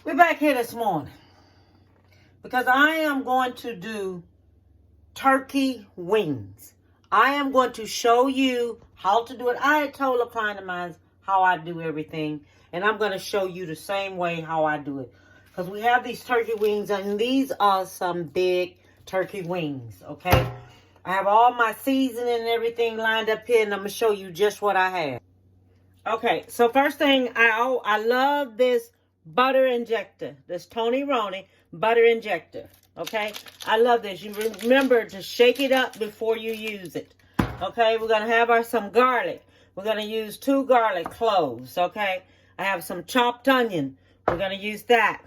We're back here this morning because I am going to do turkey wings. I am going to show you how to do it. I had told a client of mine how I do everything, and I'm going to show you the same way how I do it. Because we have these turkey wings, and these are some big turkey wings, okay? I have all my seasoning and everything lined up here, and I'm going to show you just what I have. Okay, so first thing, I love this butter injector, this Tony Roni butter injector, okay? I love this. You remember to shake it up before you use it, okay? We're going to have some garlic. We're going to use 2 garlic cloves, okay? I have some chopped onion. We're going to use that.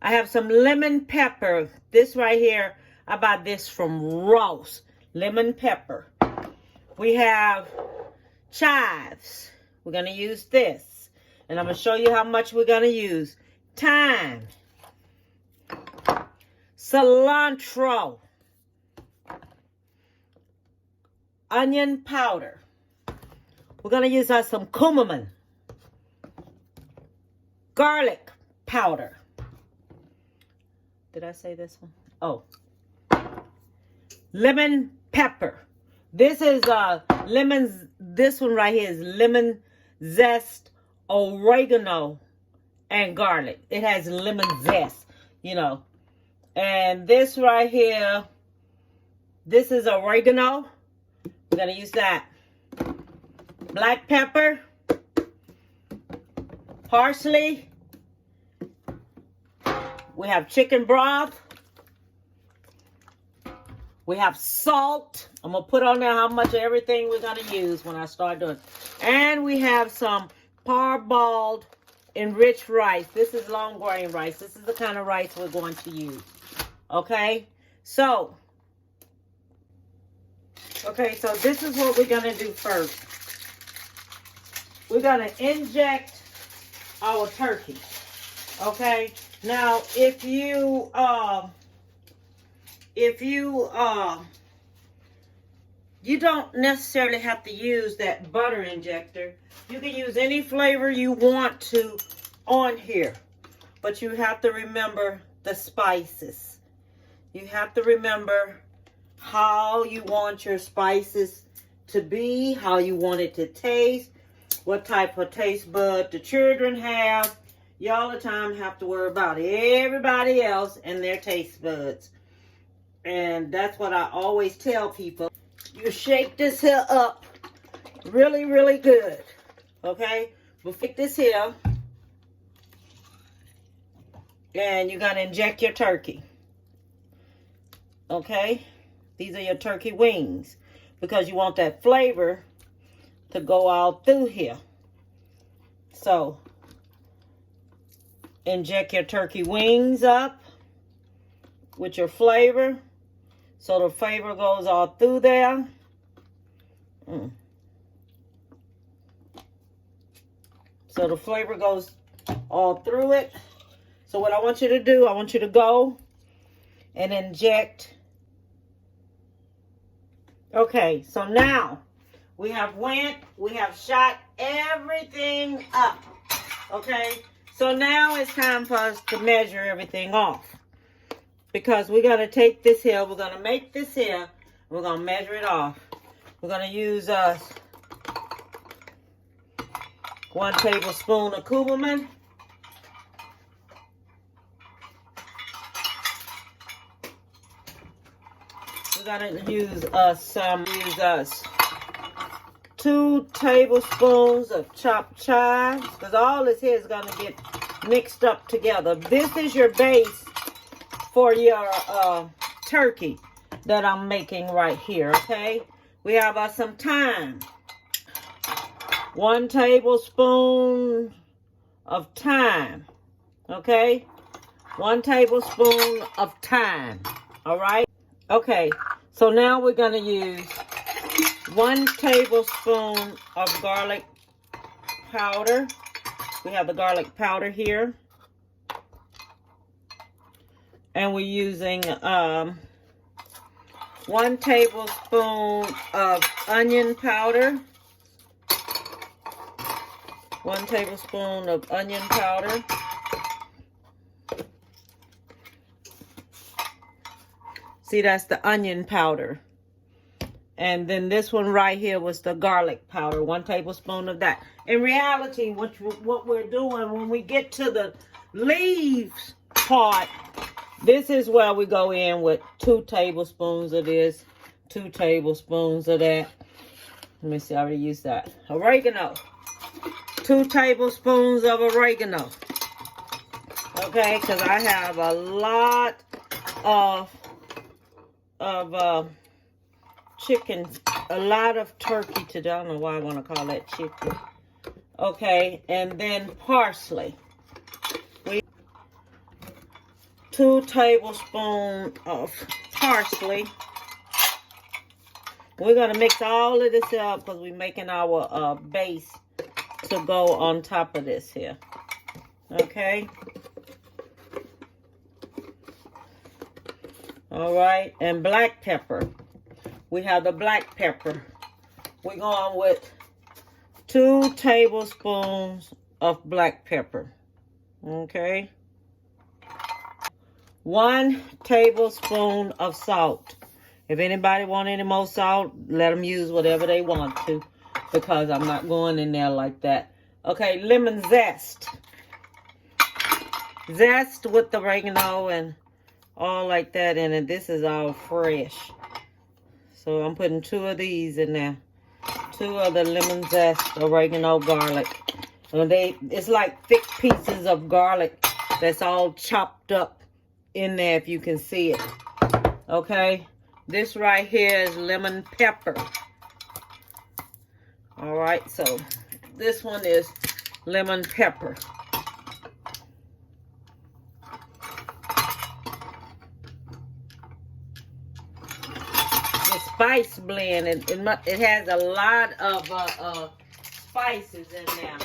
I have some lemon pepper. This right here, I bought this from Ross. Lemon pepper. We have chives. We're going to use this. And I'm going to show you how much we're going to use. Thyme. Cilantro. Onion powder. We're going to use some cumin. Garlic powder. Did I say this one? Oh. Lemon pepper. This is lemon. This one right here is lemon zest, oregano, and garlic. It has lemon zest, you know. And this right here, this is oregano. We're going to use that. Black pepper. Parsley. We have chicken broth. We have salt. I'm going to put on there how much of everything we're going to use when I start doing it. And we have some parboiled enriched rice. This is long grain rice. This is the kind of rice we're going to use. Okay? So this is what we're going to do first. We're going to inject our turkey. Okay? Now, if you don't necessarily have to use that butter injector. You can use any flavor you want to on here. But you have to remember the spices. You have to remember how you want your spices to be, how you want it to taste, what type of taste bud the children have. You all the time have to worry about everybody else and their taste buds. And that's what I always tell people. You shake this here up really, really good. Okay? We'll fix this here. And you're going to inject your turkey. Okay? These are your turkey wings. Because you want that flavor to go all through here. So, inject your turkey wings up with your flavor. So the flavor goes all through there. So the flavor goes all through it. So what I want you to do, I want you to go and inject. Okay, so now we have shot everything up. Okay, so now it's time for us to measure everything off. Because we're going to take this here, we're going to make this here, we're going to measure it off. We're going to use 1 tablespoon of cumin. We're going to use 2 tablespoons of chopped chives. Because all this here is going to get mixed up together. This is your base for your turkey that I'm making right here, okay? We have some thyme. 1 tablespoon of thyme, okay? 1 tablespoon of thyme, all right? Okay, so now we're going to use 1 tablespoon of garlic powder. We have the garlic powder here. And we're using 1 tablespoon of onion powder. 1 tablespoon of onion powder. See, that's the onion powder. And then this one right here was the garlic powder, 1 tablespoon of that. In reality, what we're doing when we get to the leaves part, this is where we go in with 2 tablespoons of this, 2 tablespoons of that. Let me see, I already used that. Oregano. 2 tablespoons of oregano. Okay, because I have a lot of chicken, a lot of turkey today. I don't know why I want to call that chicken. Okay, and then parsley. 2 tablespoons of parsley. We're going to mix all of this up because we're making our base to go on top of this here. Okay. All right, and black pepper. We have the black pepper. We're going with 2 tablespoons of black pepper. Okay. 1 tablespoon of salt. If anybody want any more salt, let them use whatever they want to, because I'm not going in there like that. Okay, lemon zest. Zest with the oregano and all like that in it. This is all fresh. So I'm putting 2 of these in there. 2 of the lemon zest, oregano, garlic. And it's like thick pieces of garlic that's all chopped up in there, if you can see it. Okay. This right here is lemon pepper. All right. So this one is lemon pepper. Spice blend, it has a lot of spices in there.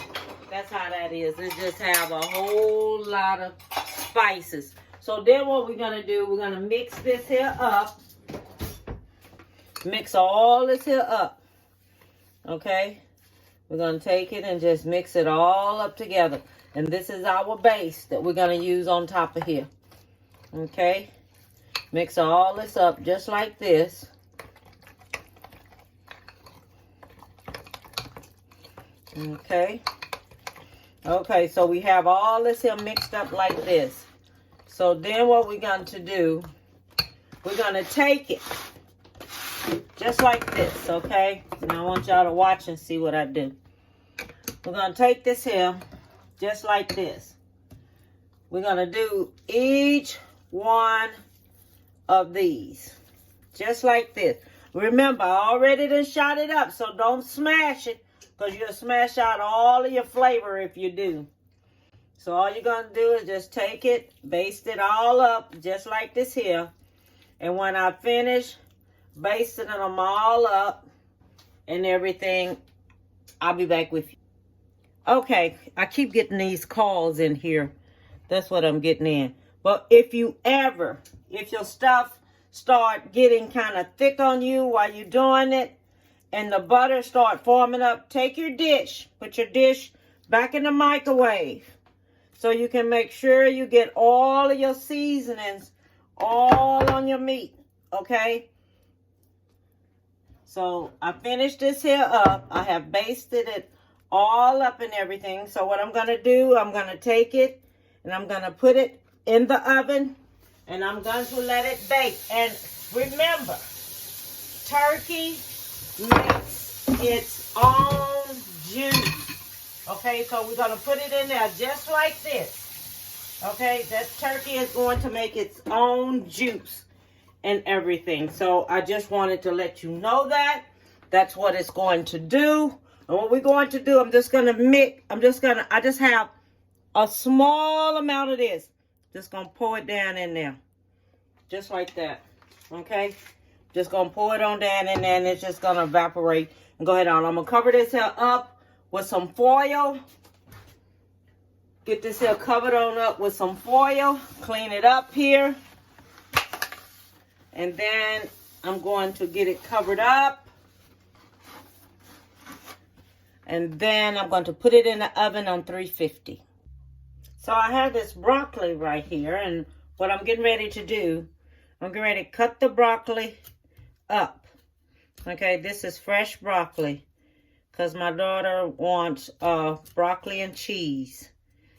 That's how that is. It just have a whole lot of spices. So then what we're going to do, we're going to mix this here up. Mix all this here up. Okay? We're going to take it and just mix it all up together. And this is our base that we're going to use on top of here. Okay? Mix all this up just like this. Okay. Okay, so we have all this here mixed up like this. So then what we're going to do, we're going to take it just like this, okay? And I want y'all to watch and see what I do. We're going to take this here just like this. We're going to do each one of these just like this. Remember, I already done shot it up, so don't smash it, because you'll smash out all of your flavor if you do. So all you're going to do is just take it, baste it all up just like this here. And when I finish basting them all up and everything, I'll be back with you. Okay, I keep getting these calls in here. That's what I'm getting in. But if your stuff start getting kind of thick on you while you're doing it, and the butter start forming up, take your dish, put your dish back in the microwave so you can make sure you get all of your seasonings all on your meat, okay? So I finished this here up. I have basted it all up and everything. So what I'm going to do, I'm going to take it and I'm going to put it in the oven and I'm going to let it bake. And remember, turkey makes its own juice. Okay, so we're going to put it in there just like this. Okay, that turkey is going to make its own juice and everything. So I just wanted to let you know that. That's what it's going to do. And what we're going to do, I just have a small amount of this. Just going to pour it down in there. Just like that. Okay? Just going to pour it on down in there and it's just going to evaporate. And go ahead on. I'm going to cover this here up with some foil. Get this here covered on up with some foil. Clean it up here. And then I'm going to get it covered up. And then I'm going to put it in the oven on 350. So I have this broccoli right here. And what I'm getting ready to do, I'm getting ready to cut the broccoli up. Okay, this is fresh broccoli. Because my daughter wants broccoli and cheese.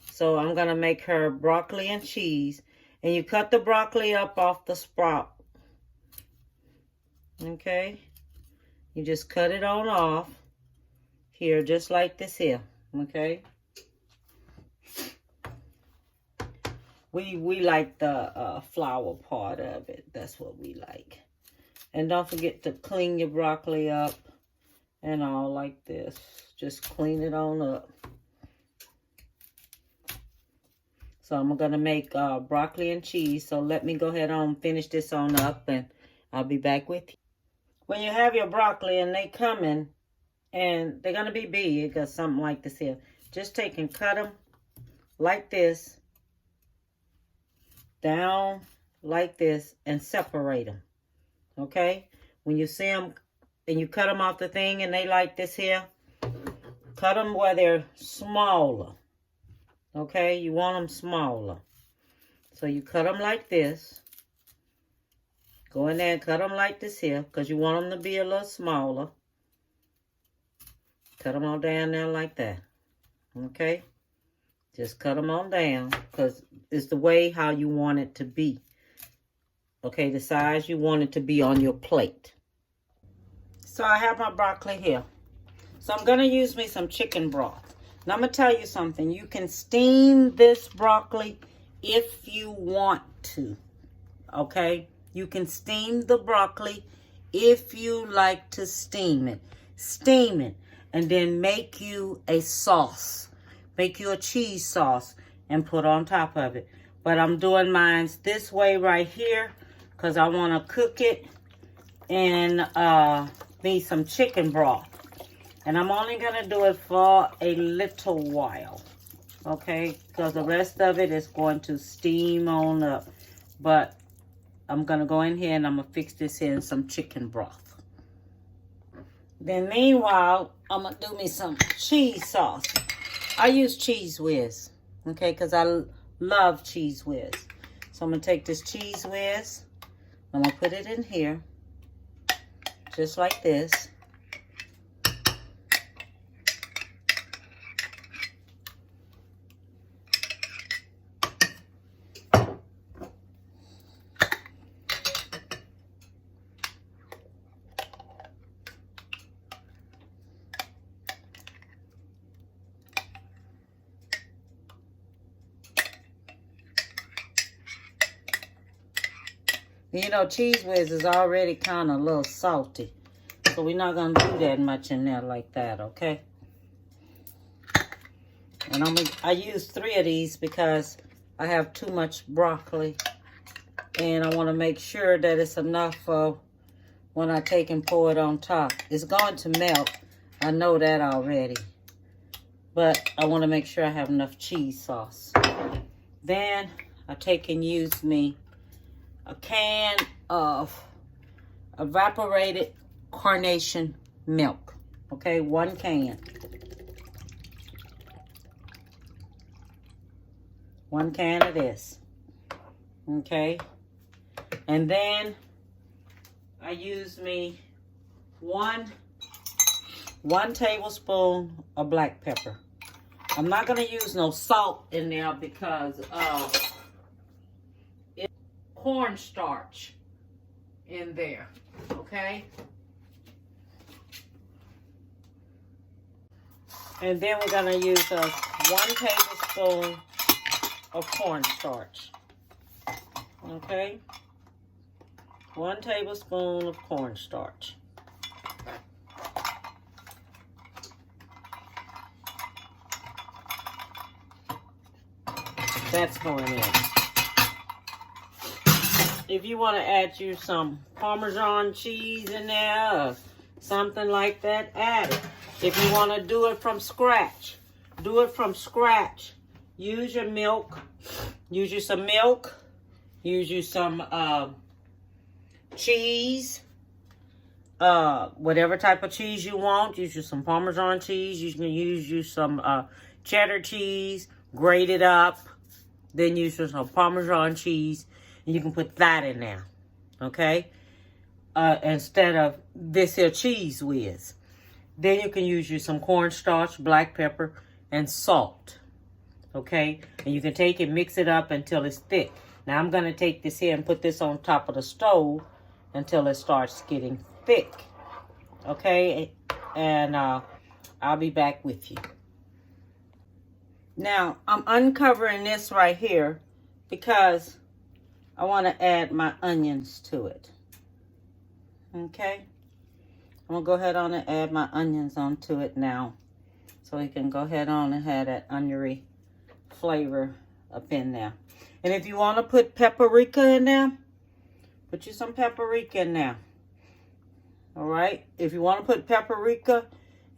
So I'm going to make her broccoli and cheese. And you cut the broccoli up off the sprout. Okay. You just cut it on off. Here, just like this here. Okay. We like the flour part of it. That's what we like. And don't forget to clean your broccoli up. And all like this. Just clean it on up. So I'm going to make broccoli and cheese. So let me go ahead and finish this on up. And I'll be back with you. When you have your broccoli and they coming. And they're going to be big or something like this here. Just take and cut them like this. Down like this. And separate them. Okay? When you see them. And you cut them off the thing and they like this here. Cut them where they're smaller. Okay? You want them smaller. So you cut them like this. Go in there and cut them like this here. Because you want them to be a little smaller. Cut them all down there like that. Okay? Just cut them on down. Because it's the way how you want it to be. Okay? The size you want it to be on your plate. So I have my broccoli here. So I'm going to use me some chicken broth. Now I'm going to tell you something. You can steam this broccoli if you want to. Okay? You can steam the broccoli if you like to steam it. Steam it. And then make you a sauce. Make you a cheese sauce and put on top of it. But I'm doing mine this way right here. Because I want to cook it in need some chicken broth. And I'm only going to do it for a little while. Okay? Because the rest of it is going to steam on up. But I'm going to go in here and I'm going to fix this here in some chicken broth. Then meanwhile, I'm going to do me some cheese sauce. I use Cheez Whiz. Okay? Because I love Cheez Whiz. So I'm going to take this Cheez Whiz. I'm going to put it in here. Just like this. You know, Cheez Whiz is already kind of a little salty. So we're not going to do that much in there like that, okay? And I use 3 of these because I have too much broccoli. And I want to make sure that it's enough for when I take and pour it on top. It's going to melt. I know that already. But I want to make sure I have enough cheese sauce. Then I take and use me a can of evaporated carnation milk. Okay, 1 can. 1 can of this. Okay. And then I use me one tablespoon of black pepper. I'm not going to use no salt in there because it's cornstarch in there. Okay. And then we're going to use 1 tablespoon of cornstarch. Okay. 1 tablespoon of cornstarch. That's going in. If you want to add you some Parmesan cheese in there or something like that, add it. If you want to do it from scratch, do it from scratch. Use your milk. Use you some milk. Use you some cheese. Whatever type of cheese you want. Use you some Parmesan cheese. You can use you some cheddar cheese. Grate it up. Then use some Parmesan cheese. And you can put that in there. okay? Instead of this here Cheez Whiz. Then you can use some cornstarch, black pepper, and salt, okay? And you can take and mix it up until it's thick. Now I'm going to take this here and put this on top of the stove until it starts getting thick, okay? And I'll be back with you. Now, I'm uncovering this right here because I want to add my onions to it. Okay? I'm going to go ahead on and add my onions onto it now. So we can go ahead on and have that oniony flavor up in there. And if you want to put paprika in there, put you some paprika in there. Alright? If you want to put paprika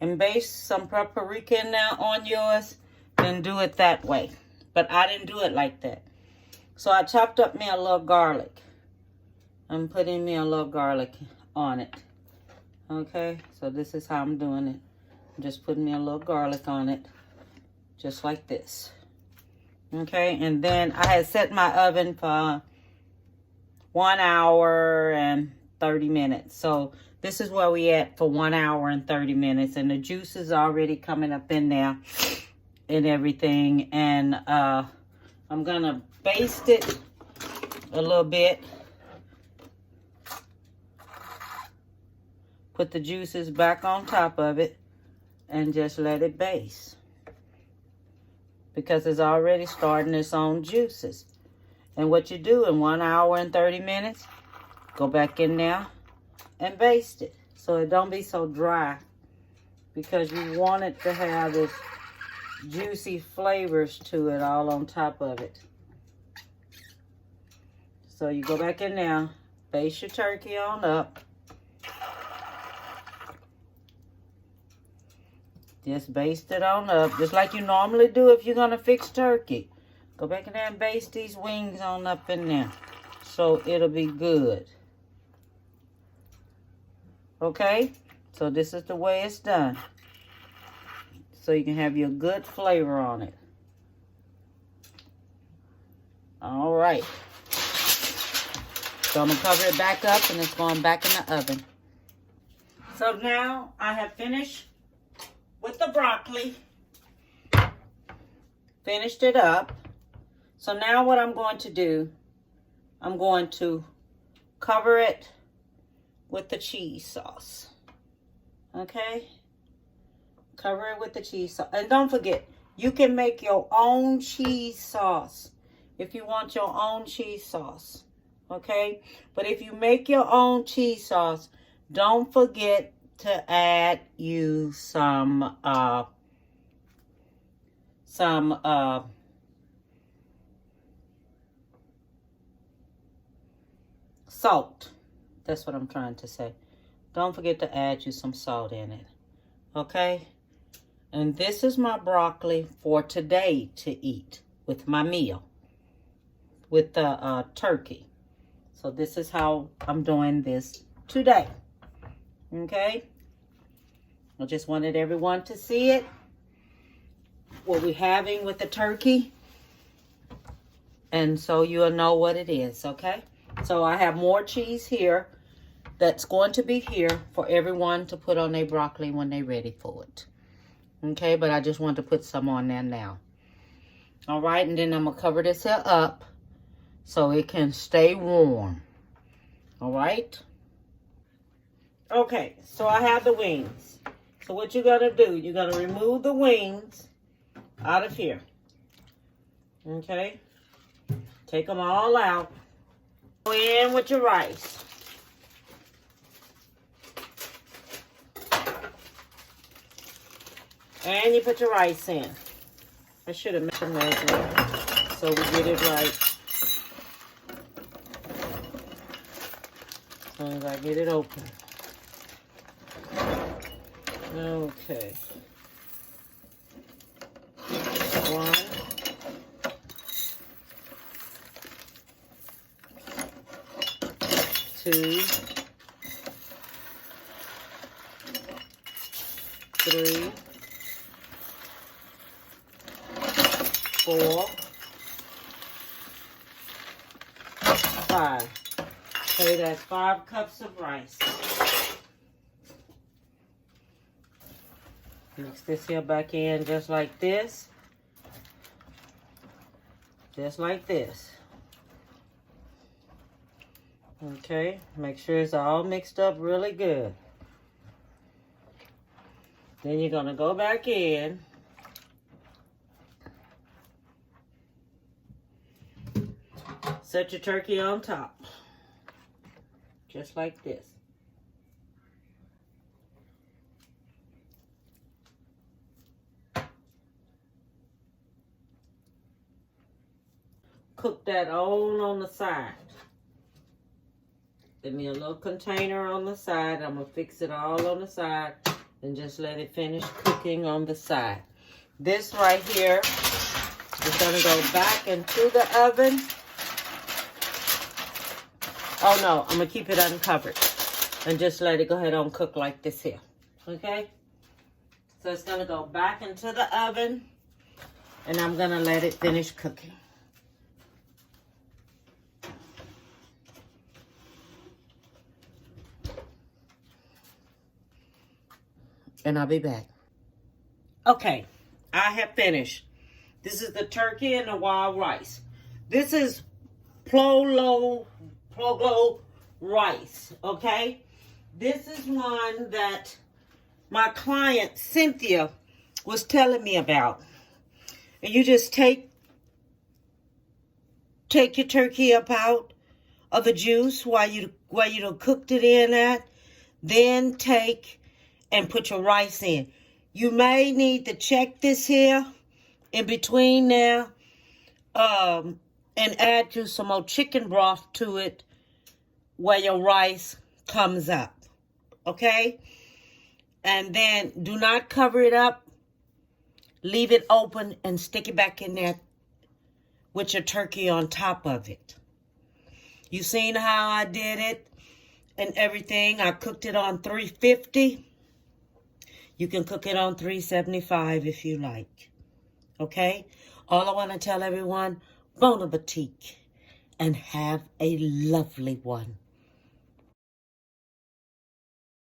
and baste some paprika in there on yours, then do it that way. But I didn't do it like that. So I chopped up me a little garlic. I'm putting me a little garlic on it. Okay, so this is how I'm doing it. I'm just putting me a little garlic on it. Just like this. Okay, and then I had set my oven for 1 hour and 30 minutes. So this is where we at for 1 hour and 30 minutes. And the juice is already coming up in there and everything. And I'm going to baste it a little bit. Put the juices back on top of it and just let it baste. Because it's already starting its own juices. And what you do in 1 hour and 30 minutes, go back in there and baste it. So it don't be so dry. Because you want it to have this juicy flavors to it all on top of it. So you go back in there, baste your turkey on up. Just baste it on up, just like you normally do if you're going to fix turkey. Go back in there and baste these wings on up in there. So it'll be good. Okay? So this is the way it's done. So you can have your good flavor on it. All right. So I'm going to cover it back up and it's going back in the oven. So now I have finished with the broccoli. Finished it up. So now what I'm going to do, I'm going to cover it with the cheese sauce. Okay? Cover it with the cheese sauce. And don't forget, you can make your own cheese sauce if you want your own cheese sauce. Okay? But if you make your own cheese sauce, don't forget to add you some salt. That's what I'm trying to say. Don't forget to add you some salt in it. Okay? And this is my broccoli for today to eat with my meal. With the turkey. So this is how I'm doing this today. Okay? I just wanted everyone to see it. What we're having with the turkey. And so you'll know what it is, okay? So I have more cheese here that's going to be here for everyone to put on their broccoli when they're ready for it. Okay, but I just want to put some on there now. All right, and then I'm going to cover this here up so it can stay warm. All right? Okay, so I have the wings. So what you're going to do, you're going to remove the wings out of here. Okay? Take them all out. Go in with your rice. And you put your rice in. I should have mentioned that so we get it right. As soon as I get it open. Okay. 1. 2. 3. 4. 5. Okay, that's 5 cups of rice. Mix this here back in just like this. Just like this. Okay, make sure it's all mixed up really good. Then you're going to go back in. Set your turkey on top. Just like this. Cook that all on the side. Give me a little container on the side. I'm going to fix it all on the side and just let it finish cooking on the side. This right here is going to go back into the oven. Oh no, I'm going to keep it uncovered and just let it go ahead and cook like this here. Okay? So it's going to go back into the oven and I'm going to let it finish cooking. And I'll be back. Okay, I have finished. This is the turkey and the wild rice. This is Parboiled rice, okay? This is one that my client Cynthia was telling me about. And you just take your turkey up out of the juice while you done cooked it in that. Then take and put your rice in. You may need to check this here in between there and add you some more chicken broth to it where your rice comes up. Okay? And then do not cover it up. Leave it open and stick it back in there with your turkey on top of it. You seen how I did it and everything. I cooked it on 350. You can cook it on 375 if you like. Okay? All I want to tell everyone, bon appetit, and have a lovely one.